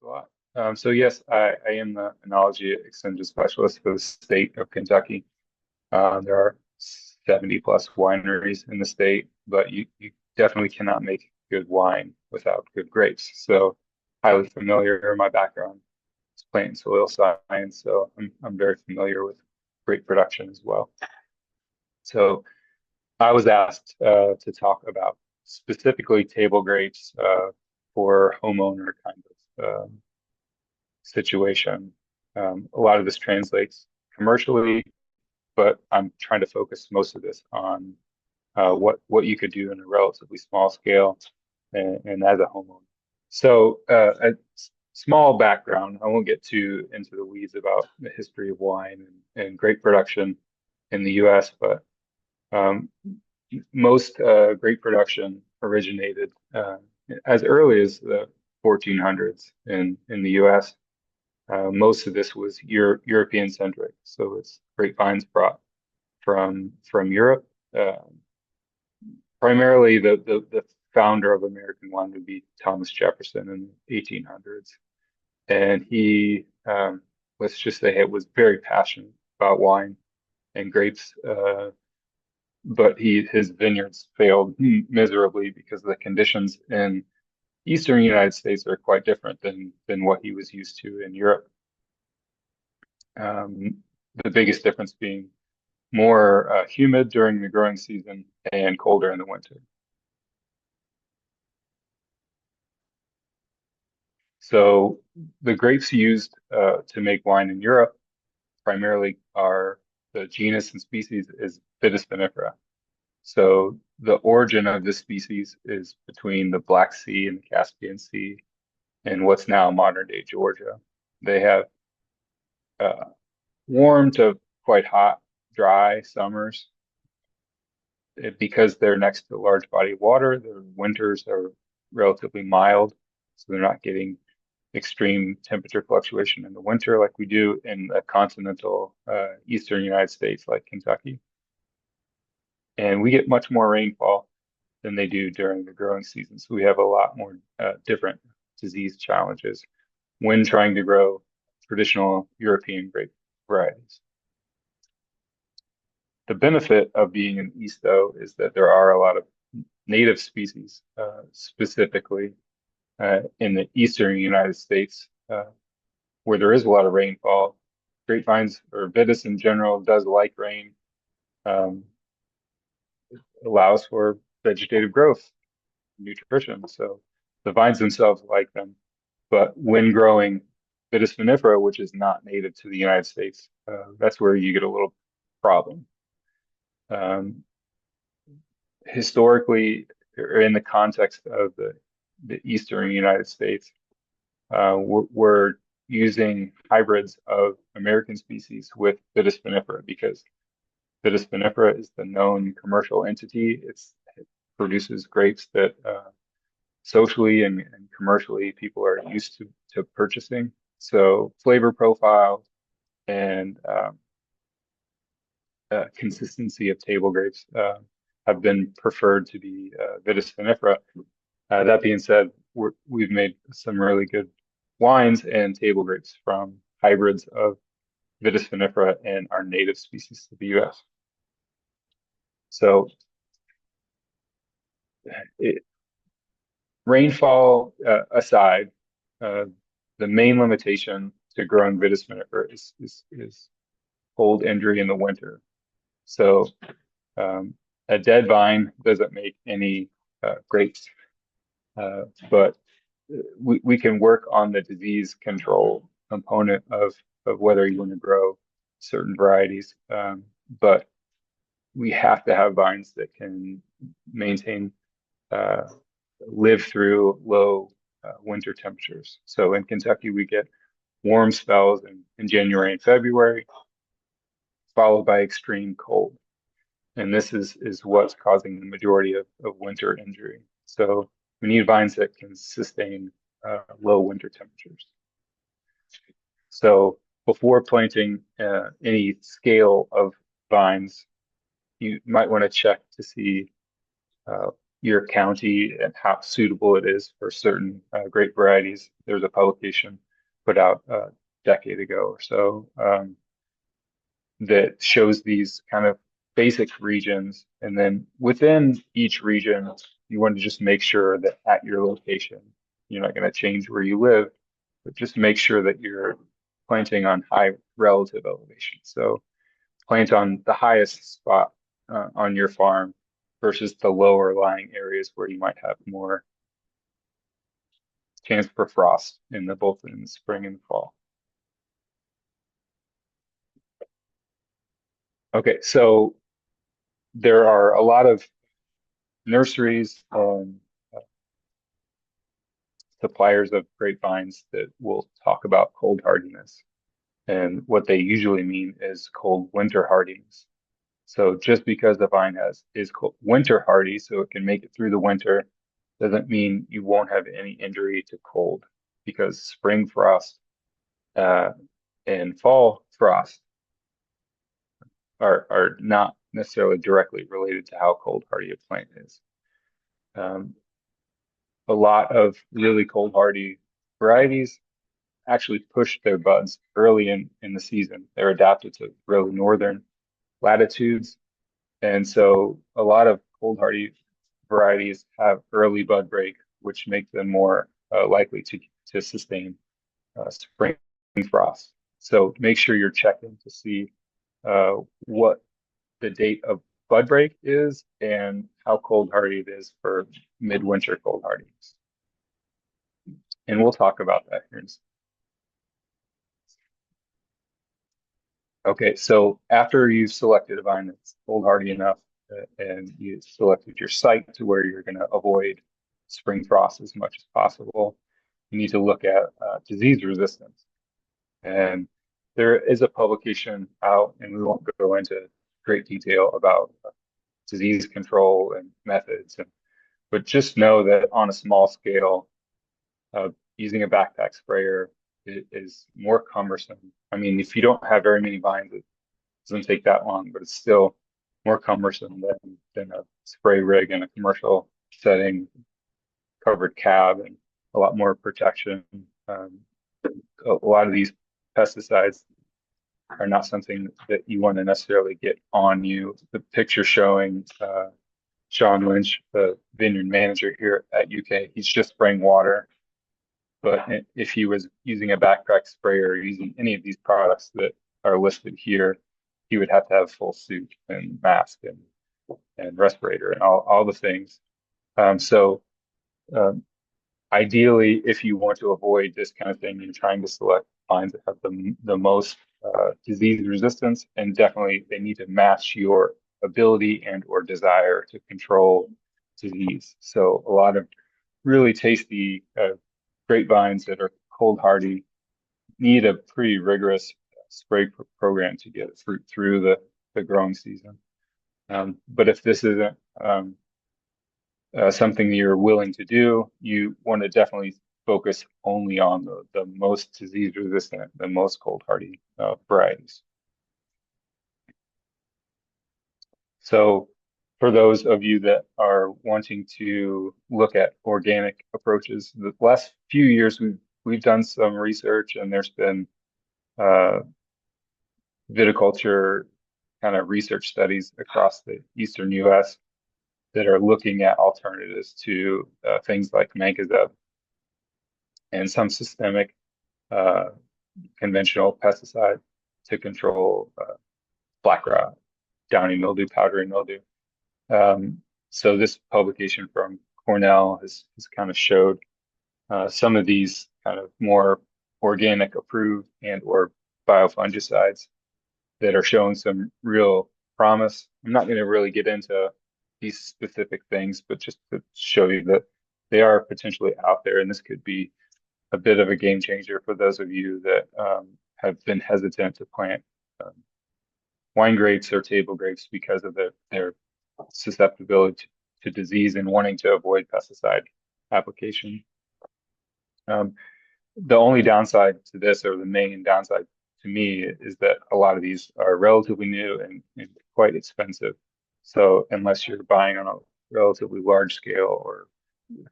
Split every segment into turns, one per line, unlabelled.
Thanks a lot. So yes, I am the enology extension specialist for the state of Kentucky. There are 70 plus wineries in the state, but you definitely cannot make good wine without good grapes. So highly familiar. My background is plant and soil science, so I'm very familiar with grape production as well. So I was asked to talk about specifically table grapes for homeowner kind of situation. A lot of this translates commercially, but I'm trying to focus most of this on what you could do in a relatively small scale and as a homeowner. So a small background. I won't get too into the weeds about the history of wine and grape production in the U.S., but um, most grape production originated as early as the 1400s in the U.S. Most of this was European centric, so it's grapevines brought from Europe. Primarily, the founder of American wine would be Thomas Jefferson in the 1800s, and he let's just say it was very passionate about wine and grapes. But his vineyards failed miserably because the conditions in eastern United States are quite different than what he was used to in Europe. The biggest difference being more humid during the growing season and colder in the winter. So the grapes used to make wine in Europe primarily are the genus and species is Vitis vinifera. So the origin of this species is between the Black Sea and the Caspian Sea in what's now modern day Georgia. They have uh, warm to quite hot, dry summers. Because they're next to a large body of water, their winters are relatively mild, so they're not getting extreme temperature fluctuation in the winter like we do in the continental eastern United States, like Kentucky. And we get much more rainfall than they do during the growing season. So we have a lot more different disease challenges when trying to grow traditional European grape varieties. The benefit of being in the East, though, is that there are a lot of native species, specifically in the eastern United States, where there is a lot of rainfall. Grapevines or Vitis in general does like rain, um, allows for vegetative growth, nutrition. So the vines themselves like them. But when growing Vitis vinifera, which is not native to the United States, that's where you get a little problem. Um, Historically, or in the context of the eastern United States, we're using hybrids of American species with Vitis vinifera because Vitis vinifera is the known commercial entity. It produces grapes that socially and commercially people are used to purchasing. So flavor profile and consistency of table grapes have been preferred to be Vitis vinifera. That being said, we've made some really good wines and table grapes from hybrids of Vitis vinifera and our native species to the U.S. So it, rainfall aside, uh, the main limitation to growing Vitis vinifera is cold injury in the winter. So um, a dead vine doesn't make any grapes, but we can work on the disease control component of whether you want to grow certain varieties. But we have to have vines that can maintain uh, live through low winter temperatures. So in Kentucky, we get warm spells in January and February, followed by extreme cold. And this is what's causing the majority of winter injury. So we need vines that can sustain low winter temperatures. So before planting any scale of vines, you might want to check to see your county and how suitable it is for certain grape varieties. There's a publication put out a decade ago or so that shows these kind of basic regions. And then within each region, you want to just make sure that at your location, you're not going to change where you live, but just make sure that you're planting on high relative elevation. So plant on the highest spot on your farm versus the lower lying areas where you might have more chance for frost in the both in the spring and the fall. Okay, so there are a lot of nurseries and suppliers of grapevines that will talk about cold hardiness. And what they usually mean is cold winter hardiness. So just because the vine is cold, winter hardy, so it can make it through the winter, doesn't mean you won't have any injury to cold, because spring frost uh, and fall frost are not necessarily directly related to how cold hardy a plant is. Um, a lot of really cold hardy varieties actually push their buds early in the season. They're adapted to really northern latitudes. And so a lot of cold hardy varieties have early bud break, which make them more likely to sustain spring frost. So make sure you're checking to see what the date of bud break is and how cold hardy it is for midwinter cold hardiness. And we'll talk about that here in a second. Okay, so after you've selected a vine that's cold hardy enough and you selected your site to where you're going to avoid spring frost as much as possible, you need to look at disease resistance. And there is a publication out, and we won't go into great detail about disease control and methods, but just know that on a small scale, using a backpack sprayer is more cumbersome. I mean, if you don't have very many vines, it doesn't take that long, but it's still more cumbersome than a spray rig in a commercial setting, covered cab, and a lot more protection. A lot of these pesticides are not something that you want to necessarily get on you. The picture showing Sean Lynch, the vineyard manager here at UK, he's just spraying water. But if he was using a backpack sprayer or using any of these products that are listed here, he would have to have full suit and mask and respirator and all the things. So um, ideally, if you want to avoid this kind of thing, you're trying to select vines that have the most disease resistance, and definitely they need to match your ability and or desire to control disease. So a lot of really tasty grapevines that are cold hardy need a pretty rigorous spray program to get fruit through the growing season. But if this isn't something that you're willing to do, you want to definitely focus only on the most disease resistant, the most cold hardy varieties. So for those of you that are wanting to look at organic approaches, the last few years we've done some research, and there's been uh, viticulture kind of research studies across the eastern U.S. that are looking at alternatives to things like mancozeb and some systemic uh, conventional pesticide to control black rot, downy mildew, powdery mildew. So this publication from Cornell has kind of showed some of these kind of more organic approved and or biofungicides that are showing some real promise. I'm not going to really get into these specific things, but just to show you that they are potentially out there, and this could be a bit of a game changer for those of you that have been hesitant to plant um, wine grapes or table grapes because of their susceptibility to disease and wanting to avoid pesticide application. Um, the only downside to this, or the main downside to me, is that a lot of these are relatively new and quite expensive. So unless you're buying on relatively large scale or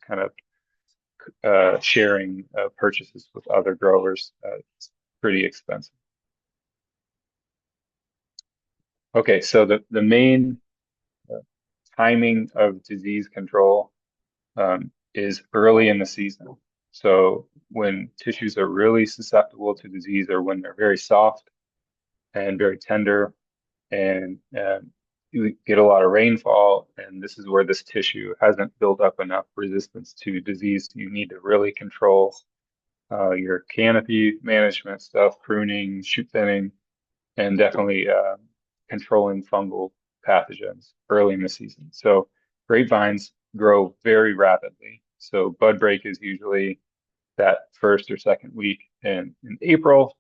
kind of sharing purchases with other growers. It's pretty expensive. Okay, so the main uh, timing of disease control is early in the season. So when tissues are really susceptible to disease or when they're very soft and very tender and you get a lot of rainfall, and this is where this tissue hasn't built up enough resistance to disease. You need to really control your canopy management stuff, pruning, shoot thinning, and definitely controlling fungal pathogens early in the season. So grapevines grow very rapidly. So bud break is usually that first or second week in April.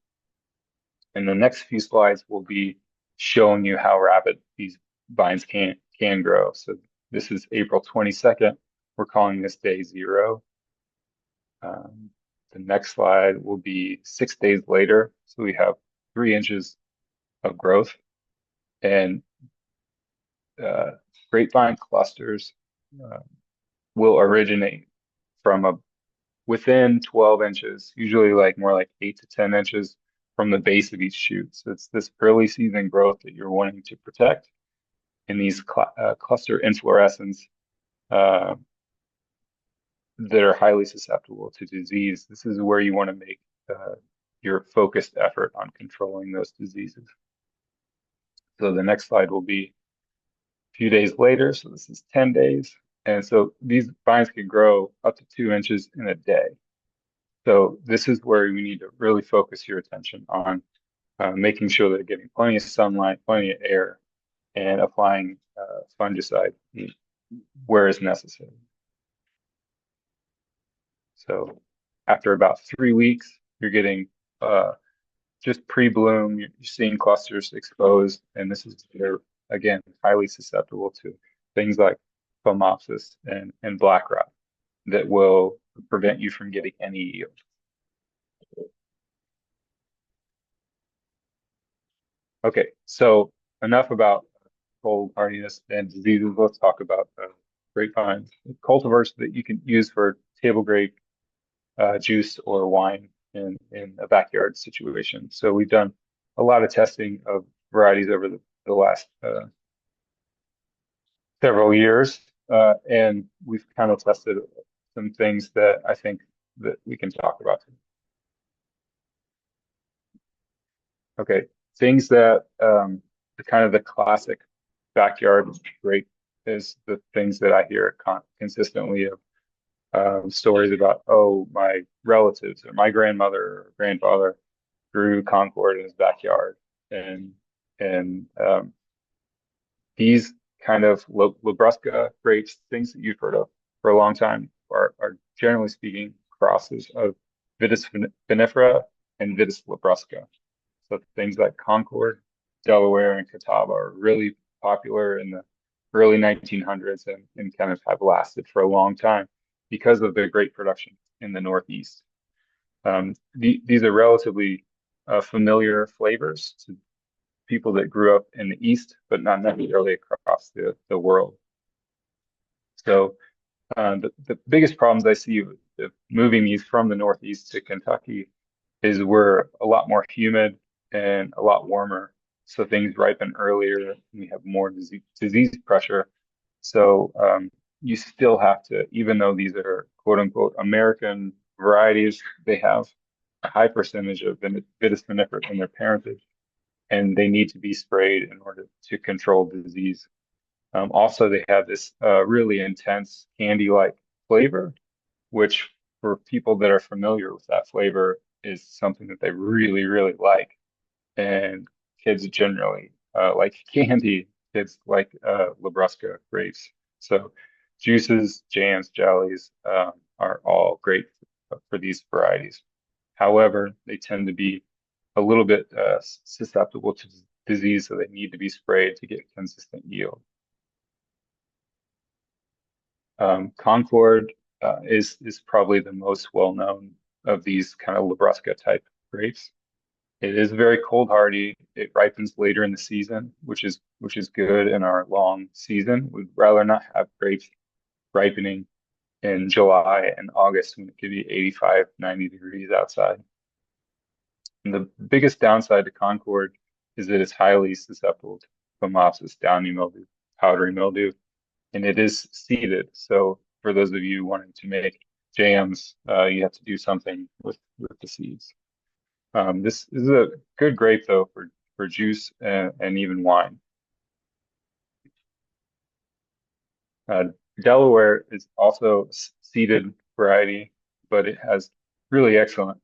And the next few slides will be showing you how rapid these vines can grow. So this is April 22nd. We're calling this day 0. The next slide will be 6 days later. So we have 3 inches of growth. And uh, grapevine clusters uh, will originate from within 12 inches, usually like more like 8 to 10 inches from the base of each shoot. So it's this early season growth that you're wanting to protect in these cluster inflorescens uh, that are highly susceptible to disease. This is where you want to make your focused effort on controlling those diseases. So the next slide will be a few days later. So this is 10 days. And so these vines can grow up to 2 inches in a day. So this is where we need to really focus your attention on making sure they're getting plenty of sunlight, plenty of air, and applying fungicide where is necessary. So after about 3 weeks, you're getting just pre-bloom. You're seeing clusters exposed, and this is they're again highly susceptible to things like phomopsis and black rot that will prevent you from getting any yield. Okay, so enough about cold hardiness and diseases. Let's talk about grapevines, cultivars that you can use for table grape juice or wine in a backyard situation. So we've done a lot of testing of varieties over the last several years, and we've kind of tested some things that I think that we can talk about. Okay, things that the kind of the classic backyard grape is the things that I hear consistently of stories about, oh, my relatives or my grandmother or grandfather grew Concord in his backyard, and and these kind of Labrusca grapes, things that you've heard of for a long time, are generally speaking crosses of Vitis vinifera and Vitis labrusca. So things like Concord, Delaware, and Catawba are really popular in the early 1900s and kind of have lasted for a long time because of the great production in the Northeast. These are relatively familiar flavors to people that grew up in the East, but not necessarily across the world. So the biggest problems I see with moving these from the Northeast to Kentucky is we're a lot more humid and a lot warmer. So things ripen earlier. We have more disease pressure. So you still have to, even though these are quote unquote American varieties, they have a high percentage of Vitis vinifera in their parentage, and they need to be sprayed in order to control disease. Also, they have this really intense candy-like flavor, which for people that are familiar with that flavor is something that they really, really like. And kids generally like candy. Kids like Labrusca grapes. So juices, jams, jellies are all great for these varieties. However, they tend to be a little bit susceptible to disease, so they need to be sprayed to get consistent yield. Concord is probably the most well known of these kind of Labrusca type grapes. It is very cold hardy. It ripens later in the season, which is good in our long season. We'd rather not have grapes ripening in July and August when it could be 85, 90 degrees outside. And the biggest downside to Concord is that it's highly susceptible to Phomopsis, downy mildew, powdery mildew, and it is seeded. So for those of you wanting to make jams, you have to do something with the seeds. This is a good grape though for juice and even wine. Uh, Delaware is also a seeded variety, but it has really excellent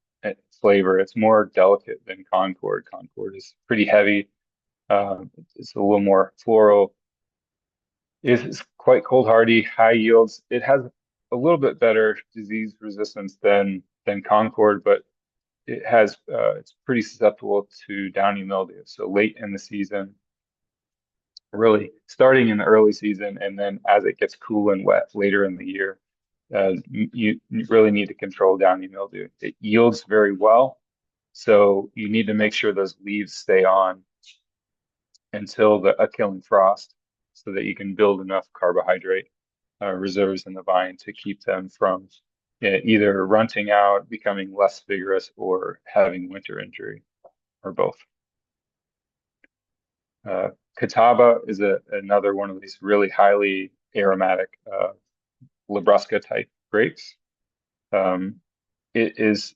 flavor. It's more delicate than Concord. Concord is pretty heavy. It's a little more floral. It's quite cold hardy, high yields. It has a little bit better disease resistance than Concord, but it's pretty susceptible to downy mildew. So late in the season, really starting in the early season, and then as it gets cool and wet later in the year, you really need to control downy mildew. It yields very well, so you need to make sure those leaves stay on until a killing frost, so that you can build enough carbohydrate reserves in the vine to keep them from either runting out, becoming less vigorous, or having winter injury, or both. Catawba is another one of these really highly aromatic Labrusca type grapes. Um, it is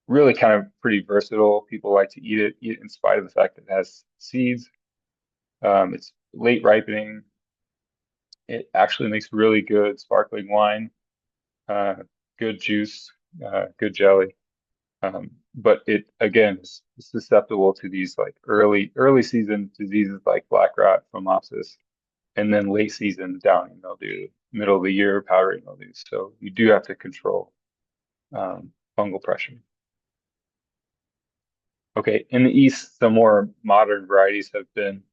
really kind of pretty versatile. People like to eat it in spite of the fact that it has seeds. It's late ripening. It actually makes really good sparkling wine, uh, good juice, good jelly. But it again is susceptible to these like early season diseases like black rot, phomopsis, and then late season downy mildew, middle of the year powdery mildew. So you do have to control fungal pressure. Okay, in the East, some more modern varieties have been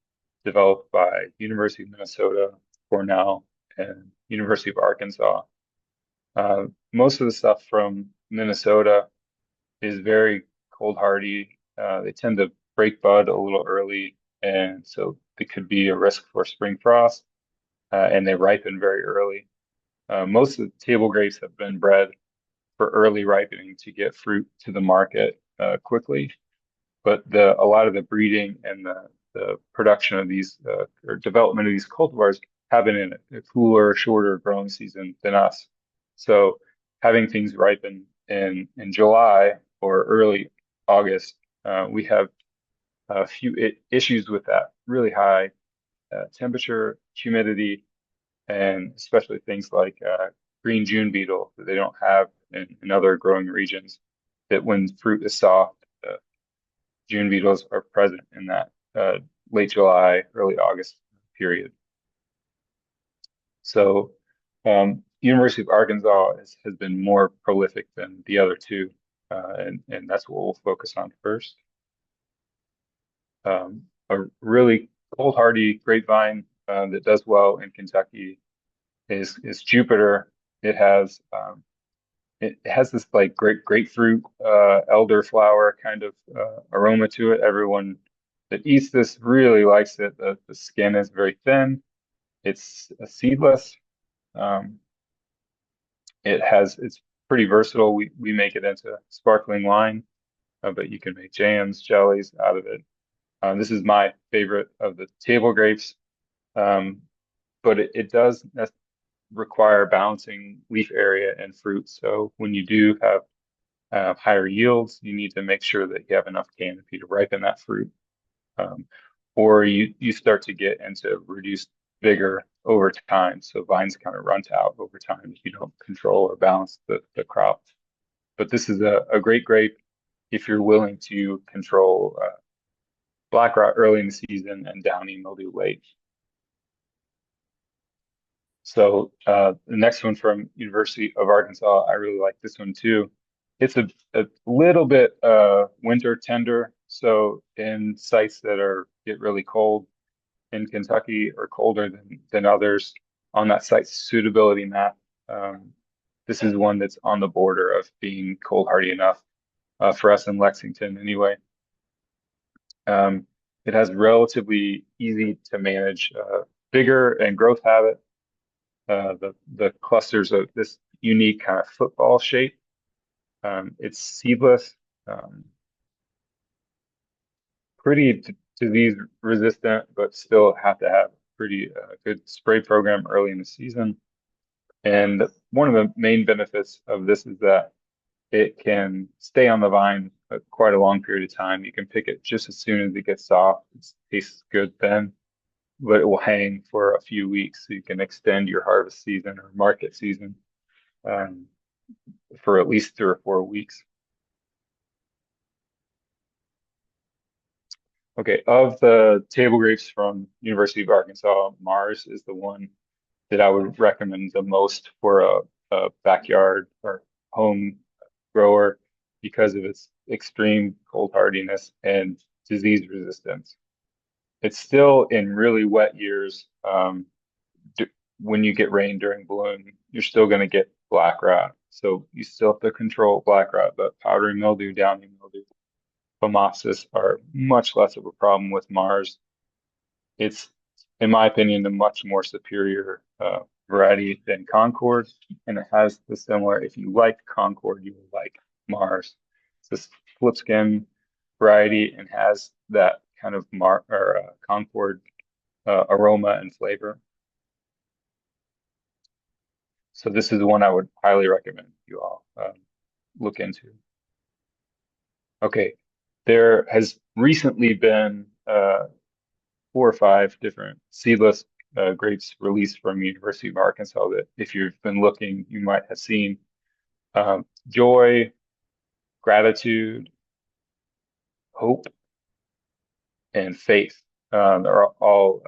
developed by University of Minnesota, Cornell, and University of Arkansas. Most of the stuff from Minnesota is very cold hardy. They tend to break bud a little early, and so it could be a risk for spring frost, and they ripen very early. Most of the table grapes have been bred for early ripening to get fruit to the market quickly. But a lot of the breeding and the production of these or development of these cultivars happen in a cooler, shorter growing season than us. So having things ripen in July or early August, we have a few issues with that. Really high temperature, humidity, and especially things like green June beetle that they don't have in other growing regions. That when fruit is soft, June beetles are present in that late July, early August period. So University of Arkansas has been more prolific than the other two, and that's what we'll focus on first. A really cold hardy grapevine that does well in Kentucky is Jupiter. It has this like grapefruit elderflower kind of aroma to it. Everyone that eats this really likes it. The skin is very thin. It's seedless. Um, it's pretty versatile. We make it into sparkling wine, but you can make jams, jellies out of it. This is my favorite of the table grapes, um, but it does require balancing leaf area and fruit. So when you do have higher yields, you need to make sure that you have enough canopy to ripen that fruit. Um, or you start to get into reduced vigor over time. So vines kind of run out over time if you don't control or balance the crop. But this is a great grape if you're willing to control black rot early in the season and downy mildew late. So the next one from University of Arkansas, I really like this one too. It's a little bit winter tender. So in sites that get really cold in Kentucky or colder than others on that site suitability map, this is one that's on the border of being cold hardy enough. for us in Lexington anyway. Um, it has relatively easy to manage vigor and growth habit. The clusters of this unique kind of football shape. It's seedless, um, pretty disease resistant, but still have to have a pretty good spray program early in the season. And one of the main benefits of this is that it can stay on the vine quite a long period of time. You can pick it just as soon as it gets soft. It tastes good then, but it will hang for a few weeks. So you can extend your harvest season or market season um, for at least 3 or 4 weeks. Okay, of the table grapes from University of Arkansas, Mars is the one that I would recommend the most for a backyard or home grower because of its extreme cold hardiness and disease resistance. It's still in really wet years. D when you get rain during bloom, you're still going to get black rot. So you still have to control black rot, but powdery mildew, downy mildew, phomopsis are much less of a problem with Mars. It's, in my opinion, a much more superior variety than Concord, and it has the similar. If you like Concord, you will like Mars. It's this flip skin variety and has that kind of Concord aroma and flavor. So this is one I would highly recommend you all look into. Okay, there has recently been 4 or 5 different seedless grapes released from University of Arkansas that if you've been looking, you might have seen. Joy, gratitude, hope, and faith. Are all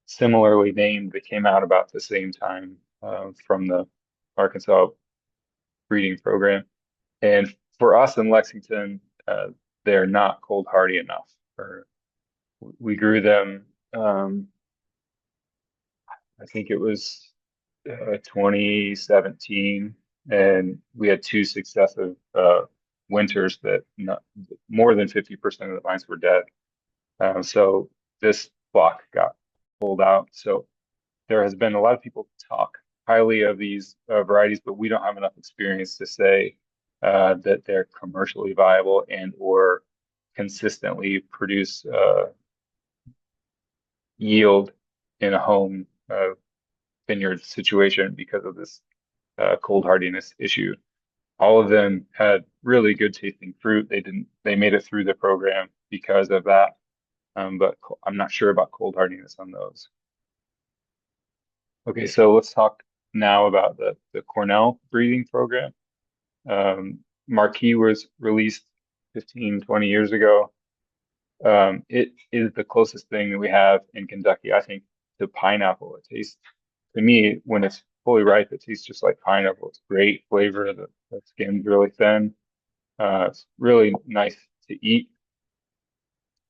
similarly named. They came out about the same time from the Arkansas breeding program. And for us in Lexington, they're not cold hardy enough. Or we grew them. I think it was 2017, and we had 2 successive winters that more than 50% of the vines were dead. So this block got pulled out. So there has been a lot of people talk highly of these varieties, but we don't have enough experience to say that they're commercially viable and or consistently produce yield in a home vineyard situation because of this cold hardiness issue. All of them had really good tasting fruit. They made it through the program because of that. But I'm not sure about cold hardiness on those. Okay, so let's talk now about the Cornell breeding program. Marquis was released 15, 20 years ago. It is the closest thing that we have in Kentucky, I think, to pineapple. It tastes, to me, when it's fully ripe, it tastes just like pineapple. It's great flavor. The skin's really thin. It's really nice to eat.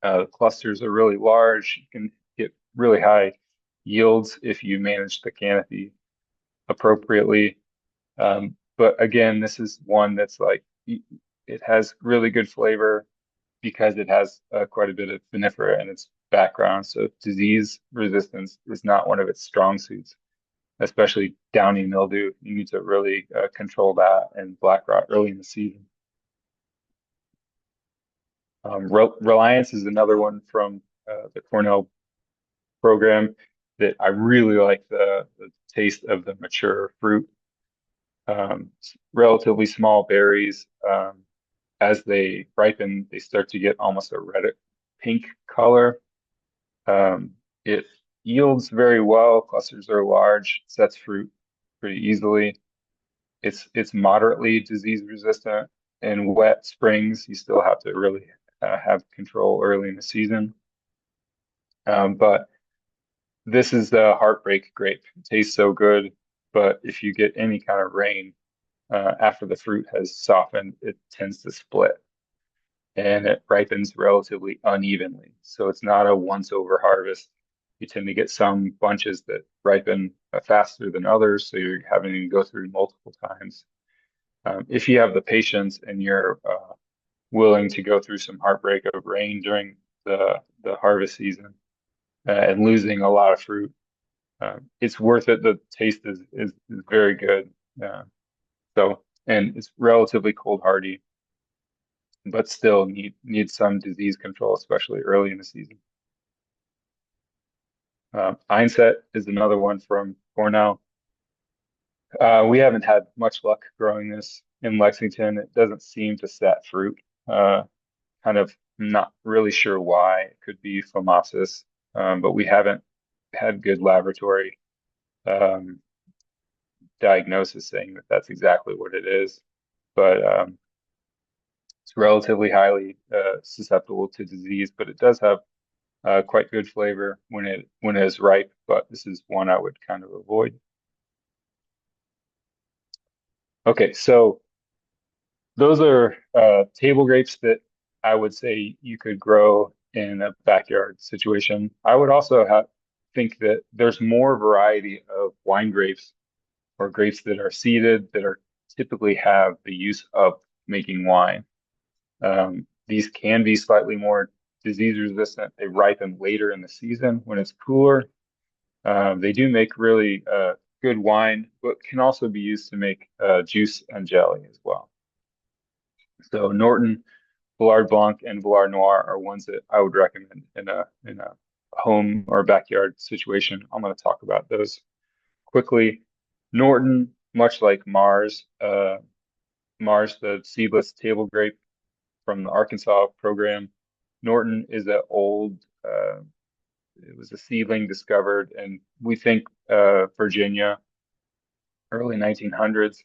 The clusters are really large. You can get really high yields if you manage the canopy appropriately. But again, this is one that's like, it has really good flavor because it has quite a bit of vinifera in its background. So disease resistance is not one of its strong suits, especially downy mildew. You need to really control that and black rot early in the season. Reliance is another one from the Cornell program that I really like the taste of the mature fruit. Relatively small berries. As they ripen, they start to get almost a red pink color. It yields very well. Clusters are large, sets fruit pretty easily. It's moderately disease resistant. In wet springs, you still have to really have control early in the season. But this is the heartbreak grape. It tastes so good, but if you get any kind of rain after the fruit has softened, it tends to split and it ripens relatively unevenly. So it's not a once over harvest. You tend to get some bunches that ripen faster than others, so you're having to go through multiple times. If you have the patience and you're willing to go through some heartbreak of rain during the harvest season and losing a lot of fruit, it's worth it. The taste is very good. And it's relatively cold hardy, but still needs some disease control, especially early in the season. Einset is another one from Cornell. We haven't had much luck growing this in Lexington. It doesn't seem to set fruit. Kind of not really sure why. It could be phimosis, but we haven't had good laboratory um, diagnosis saying that that's exactly what it is. But it's relatively highly susceptible to disease, but it does have quite good flavor when it is ripe. But this is one I would kind of avoid. Okay, so those are table grapes that I would say you could grow in a backyard situation. I would also think that there's more variety of wine grapes or grapes that are seeded that are typically have the use of making wine. These can be slightly more disease resistant. They ripen later in the season when it's cooler. They do make really good wine, but can also be used to make juice and jelly as well. So Norton, Villard Blanc, and Villard Noir are ones that I would recommend in a home or backyard situation. I'm going to talk about those quickly. Norton, much like Mars, Mars, the seedless table grape from the Arkansas program. Norton is an old, it was a seedling discovered, and we think Virginia, early 1900s.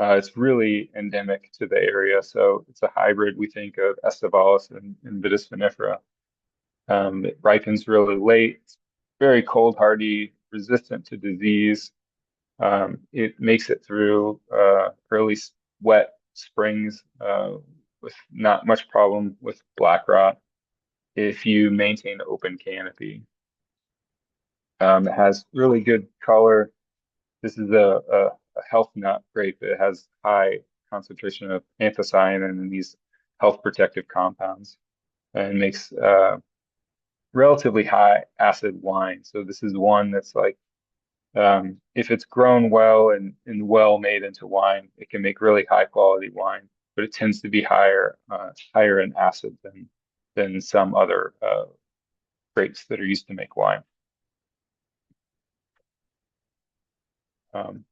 It's really endemic to the area, so it's a hybrid, we think, of Estevalis and Vitis vinifera. It ripens really late, it's very cold hardy, resistant to disease. It makes it through early wet springs with not much problem with black rot if you maintain open canopy. It has really good color. This is a health nut grape. It has high concentration of anthocyanin and these health protective compounds and makes relatively high acid wine. So this is one that's like if it's grown well and well made into wine, it can make really high quality wine, but it tends to be higher in acid than some other grapes that are used to make wine. Um,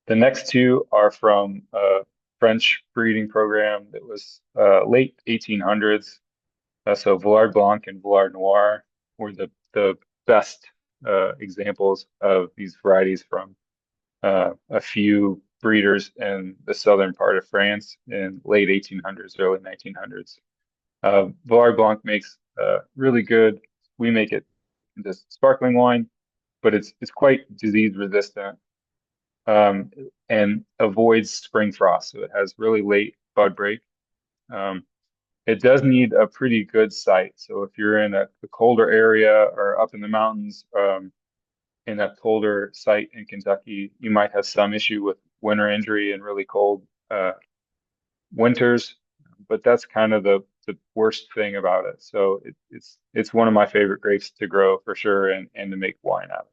the next two are from a French breeding program that was late 1800s. So Villard Blanc and Villard Noir were the best examples of these varieties from a few breeders in the southern part of France in late 1800s, early 1900s. Villard Blanc makes really good. We make it into sparkling wine, but it's quite disease resistant um, and avoids spring frost. So it has really late bud break. Um, it does need a pretty good site. So if you're in a colder area or up in the mountains, in a colder site in Kentucky, you might have some issue with winter injury and really cold winters, but that's kind of the worst thing about it. So it's one of my favorite grapes to grow for sure and to make wine out of.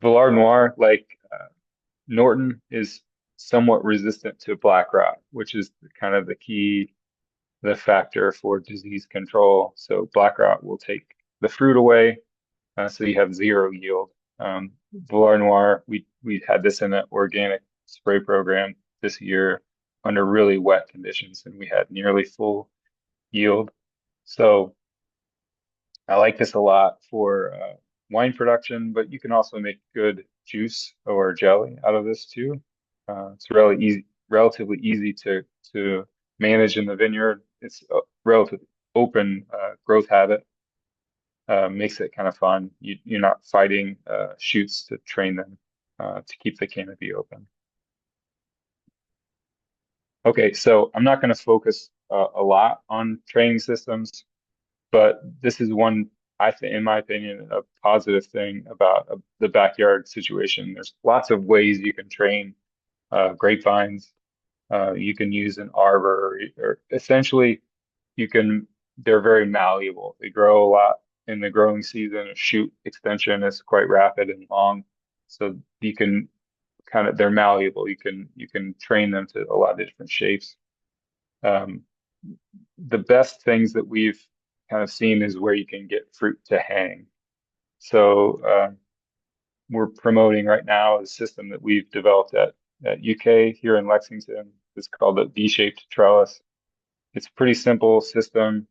Villard Noir, like Norton, is somewhat resistant to black rot, which is kind of the factor for disease control. So black rot will take the fruit away, so you have zero yield. Villard Noir, we had this in an organic spray program this year under really wet conditions, and we had nearly full yield. So I like this a lot for wine production, but you can also make good juice or jelly out of this too. It's relatively easy to manage in the vineyard. It's a relatively open growth habit. Makes it kind of fun. You're not fighting shoots to train them to keep the canopy open. Okay, so I'm not going to focus a lot on training systems, but this is one, I think, in my opinion, a positive thing about the backyard situation. There's lots of ways you can train grapevines. You can use an arbor, or essentially you can, they're very malleable. They grow a lot in the growing season. A shoot extension is quite rapid and long. So you can they're malleable. You can train them to a lot of different shapes. Um, the best things that we've kind of seen is where you can get fruit to hang. So we're promoting right now a system that we've developed at UK here in Lexington. It's called the V-shaped trellis. It's a pretty simple system.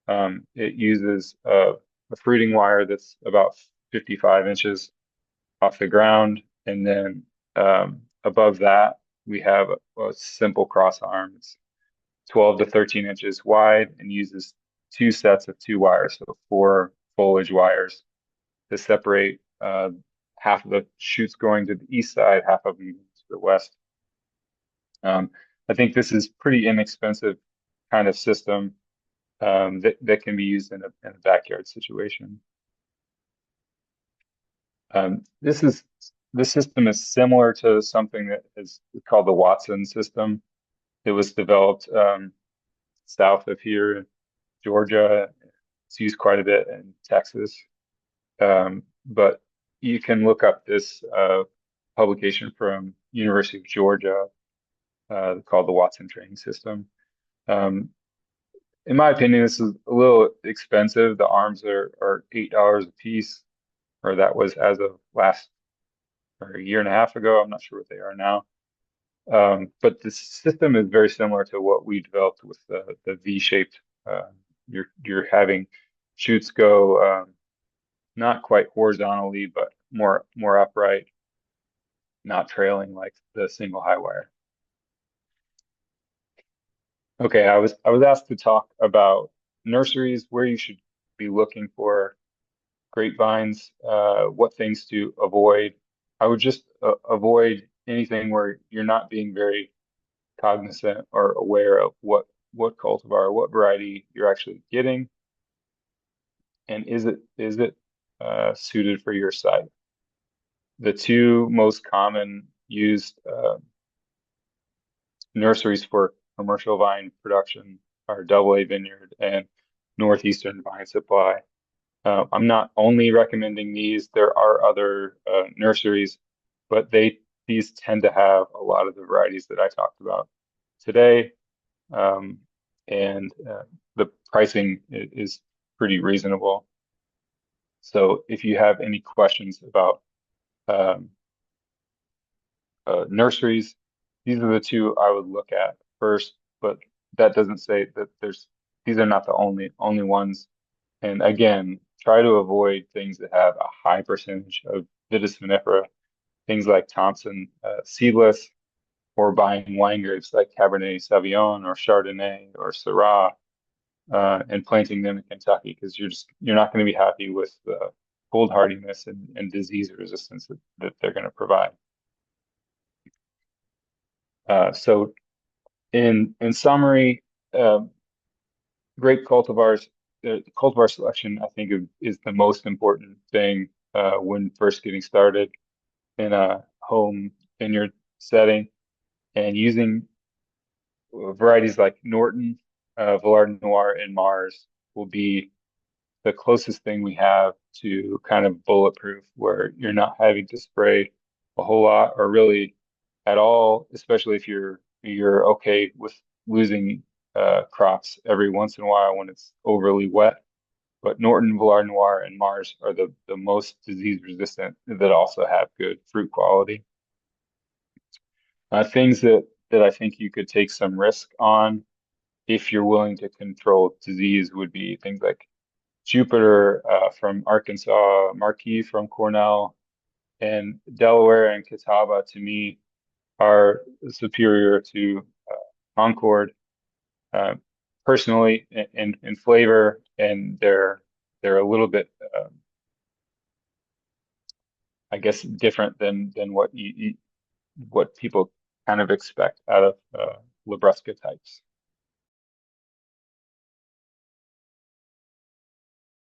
It uses a fruiting wire that's about 55 inches off the ground, and then above that we have a simple cross arm. It's 12 to 13 inches wide and uses two sets of two wires, so four foliage wires to separate half of the shoots going to the east side, half of them to the west. Um, I think this is pretty inexpensive kind of system that can be used in a backyard situation. This system is similar to something that is called the Watson system. It was developed south of here, Georgia. It's used quite a bit in Texas. But you can look up this publication from University of Georgia called the Watson Training System. Um, in my opinion, this is a little expensive. The arms are $8 a piece, or that was as of last or a year and a half ago. I'm not sure what they are now. But the system is very similar to what we developed with the V-shaped. You're having shoots go not quite horizontally, but more upright, not trailing like the single high wire. Okay, I was asked to talk about nurseries, where you should be looking for grapevines, what things to avoid. I would just avoid anything where you're not being very cognizant or aware of what cultivar, what variety you're actually getting, and is it suited for your site. The two most common used nurseries for commercial vine production are Double A Vineyard and Northeastern Vine Supply. I'm not only recommending these. There are other nurseries, but these tend to have a lot of the varieties that I talked about today, um, and the pricing is pretty reasonable. So if you have any questions about um, nurseries, these are the two I would look at first, but that doesn't say that these are not the only ones. And again, try to avoid things that have a high percentage of Vitis vinifera, things like Thompson seedless, or buying wine grapes like Cabernet Sauvignon or Chardonnay or Syrah, and planting them in Kentucky, because you're not going to be happy with the cold hardiness and disease resistance that they're going to provide. So in summary, uh, grape cultivars, cultivar selection, I think is the most important thing when first getting started in a home vineyard setting, and using varieties like Norton, Villard Noir, and Mars will be the closest thing we have to kind of bulletproof, where you're not having to spray a whole lot or really at all, especially if you're okay with losing crops every once in a while when it's overly wet. But Norton, Villard Noir, and Mars are the most disease resistant that also have good fruit quality. Things that I think you could take some risk on if you're willing to control disease would be things like Jupiter from Arkansas, Marquis from Cornell, and Delaware and Catawba to me are superior to Concord, uh, personally in flavor, and they're a little bit, I guess, different than what what people kind of expect out of Labrusca types.